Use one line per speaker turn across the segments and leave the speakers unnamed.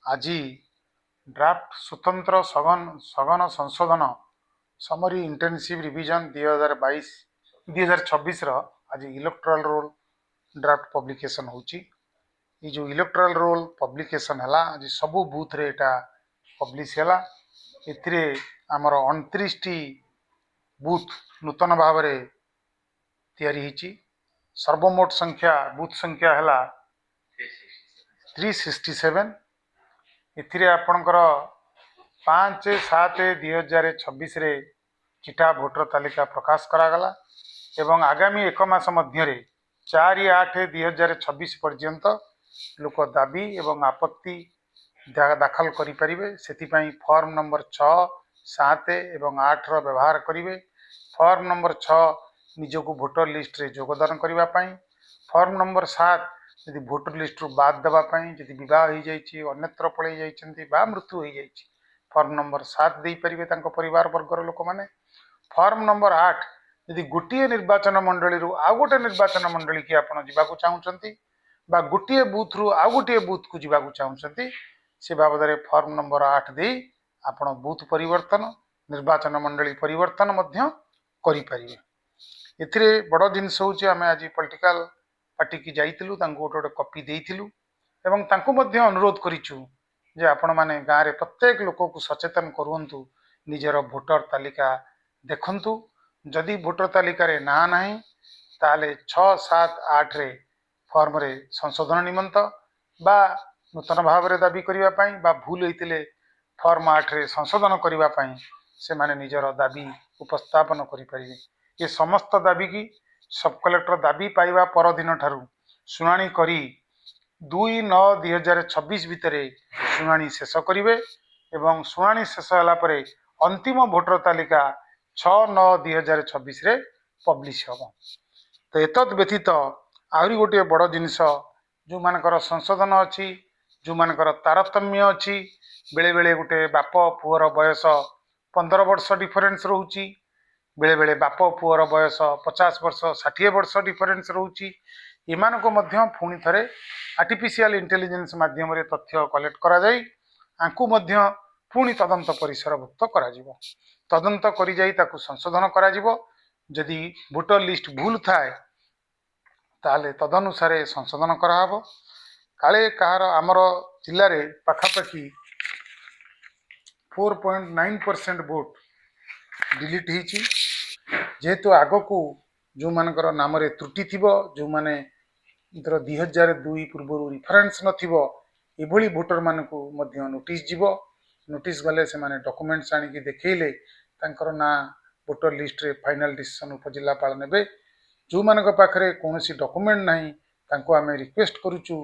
आज ड्राफ्ट स्वतंत्र सघन संशोधन समरी इंटेंसिव रिविजन 2022 आज इलेक्टोरल रोल ड्राफ्ट पब्लिकेशन होची। ये जो इलेक्टोरल रोल पब्लिकेशन है आज सबू बूथ रे एटा पब्लिश है। एथिरे आमर 29 टी बूथ नूतन भाव में तैयारी होची। सर्वमोट संख्या बूथ संख्या है 367। एथिरे आपणकर 5/7/2026 रे चिठा भोटर तालिका प्रकाश करागला एवं आगामी एक मास मध्य 4/8/2026 पर्यंत लोक दाबी एवं आपत्ति दाखल करें। से फॉर्म नंबर 6, 7 एवं 8 रो व्यवहार करेंगे। फॉर्म नंबर 6 निजको भोटर लिस्ट रे योगदान करने, फॉर्म नंबर 7 यदि भोटर लिस्ट रू बाद देवाई, जदि बह हो अन्यत्र पलि जा मृत्यु हो जाए फॉर्म नंबर 7 दे पारे परिवार वर्गर लोक मैंने। फॉर्म नंबर 8 यदि गोटे निर्वाचन मंडली रू आउ गोटे निर्वाचन मंडली की आप जावाक चाहूँगी बा गोटे बूथ रू आउ गोटे बूथ को जावाक चाहूँगी से बाबद में फॉर्म नंबर 8 दे आपण बूथ परिवर्तन निर्वाचन मंडली परिवर्तन करें। एथिरे बड़ जिनस हूँ आम आज पॉलिटिकल पार्टी की जाइलु गोटे गोटे कॉपी देइथिलु एवं तांको मध्य अनुरोध करिछु जे आपण माने गाँव रे प्रत्येक लोक को सचेतन करूंतु, निजर भोटर तालिका देखंतु। जदि भोटर तालिका रे ना नाही ताले 6, 7, 8 रे फॉर्म रे संशोधन निमंत बा नूतन भाव में दाबी करने बा भूल होते फॉर्म 8 रे संशोधन करने से माने निजर दाबी उपस्थापन करें। ये समस्त दाबी की सब कलेक्टर दाबी पाइबा पर दिन ठारू शुणाणी करी 2/9/2026 भितर शुणाणी शेष करेंगे एवं शुणाणी शेष होगापर अंतिम भोटर तालिका 6/9/2026 रे पब्लिश हम। तो एतद व्यतीत आहरी गोटे बड़ जिनस जो मानकर संशोधन अच्छी, जो मानकर तारतम्य अच्छी, बेले बेले गोटे बाप पुअर बयस 15 वर्ष डिफरेन्स रोची, बेले बेले बाप पुअर बयस 50 वर्ष 60 वर्ष डिफरेन्स रोची। एमान को मध्य पुणी थे आर्टिफिशियल इंटेलिजेंस माध्यम रे तथ्य कलेक्ट करा जाई आंकु मध्य पुणी तदंत परिसरभुक्त करा जिवो। तदंत करी जाई ताकु संशोधन करा जिवो। जदि भोटर लिस्ट भूल थाए ताले तदनुसार संशोधन कराहब। काले कहार आमर जिले में पाखापाखि 4.9% वोट डिलीट होती। जेहेतु आग को जो मानकर नाम रे त्रुटि थिबो, जो माने 2002 पूर्व रिफरेन्स नथिबो एभली वोटर मानकु मध्य नोटिस जीवो। नोटिस गले से माने डॉक्यूमेंट्स आनिकी देखैले तांकर ना वोटर लिस्ट रे फाइनल डिसीजन उपजिल्लापाल नेबे। जो मानक पाखरे कोनोसी डॉक्यूमेंट नाही तांको आमे रिक्वेस्ट करूचु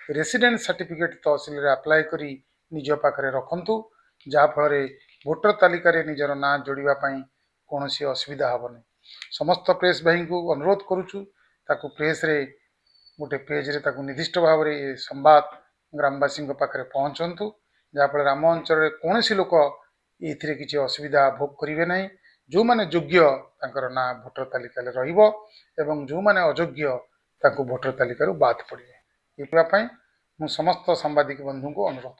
रेसिडेंट सर्टिफिकेट तहसील रे अप्लाई करी निज पाखरे रखंतु, जहा फल भोटर तालिका रे निजर ना जोड़िबा पई कोनोसी असुविधा हबनी। समस्त प्रेस भाई को अनुरोध करूचु ताकू प्रेस रे गोटे पेज रे ताकू निर्दिष्ट भाव में संवाद ग्रामवासी पाखे पहुँचतु, जहाँफल आम अंचल कौन लोक ये किसी असुविधा भोग करेंगे ना। जो माने योग्य तांकर ना भोटर तालिका रहिबो एवं जो माने अयोग्य तांको भोटर तालिका बाद पड़े। ये मु समस्त सांबादिक बंधु को अनुरोध।